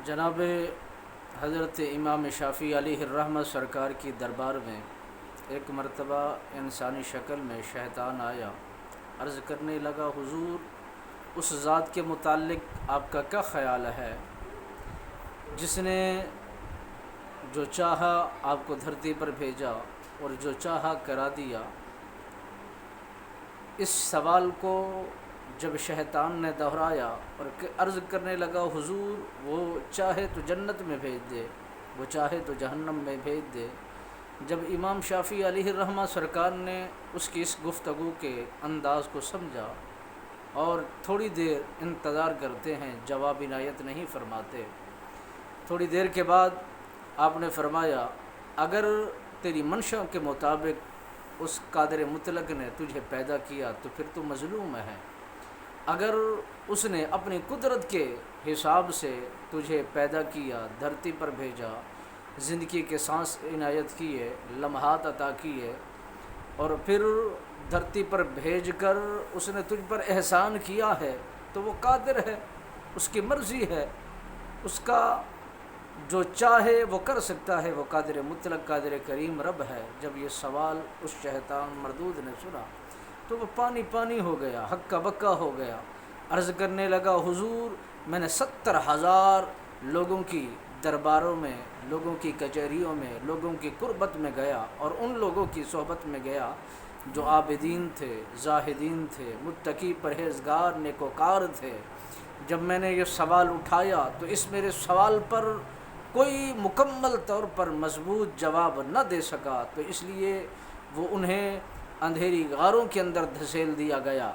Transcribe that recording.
جناب حضرت امام شافعی علیہ الرحمہ سرکار کی دربار میں ایک مرتبہ انسانی شکل میں شیطان آیا، عرض کرنے لگا حضور اس ذات کے متعلق آپ کا کیا خیال ہے جس نے جو چاہا آپ کو دھرتی پر بھیجا اور جو چاہا کرا دیا۔ اس سوال کو جب شیطان نے دہرایا اور عرض کرنے لگا حضور وہ چاہے تو جنت میں بھیج دے، وہ چاہے تو جہنم میں بھیج دے۔ جب امام شافعی علیہ الرحمہ سرکار نے اس کی اس گفتگو کے انداز کو سمجھا اور تھوڑی دیر انتظار کرتے ہیں، جواب عنایت نہیں فرماتے۔ تھوڑی دیر کے بعد آپ نے فرمایا اگر تیری منشا کے مطابق اس قادر مطلق نے تجھے پیدا کیا تو پھر تو مظلوم ہے، اگر اس نے اپنی قدرت کے حساب سے تجھے پیدا کیا، دھرتی پر بھیجا، زندگی کے سانس عنایت کیے، لمحات عطا کیے اور پھر دھرتی پر بھیج کر اس نے تجھ پر احسان کیا ہے تو وہ قادر ہے، اس کی مرضی ہے، اس کا جو چاہے وہ کر سکتا ہے، وہ قادر مطلق قادر کریم رب ہے۔ جب یہ سوال اس شیطان مردود نے سنا تو وہ پانی پانی ہو گیا، ہکا بکا ہو گیا، عرض کرنے لگا حضور میں نے 70,000 لوگوں کی درباروں میں، لوگوں کی کچہریوں میں، لوگوں کی قربت میں گیا اور ان لوگوں کی صحبت میں گیا جو عابدین تھے، زاہدین تھے، متقی پرہیزگار نیکوکار تھے۔ جب میں نے یہ سوال اٹھایا تو اس میرے سوال پر کوئی مکمل طور پر مضبوط جواب نہ دے سکا، تو اس لیے وہ انہیں اندھیری غاروں کے اندر دھسیل دیا گیا۔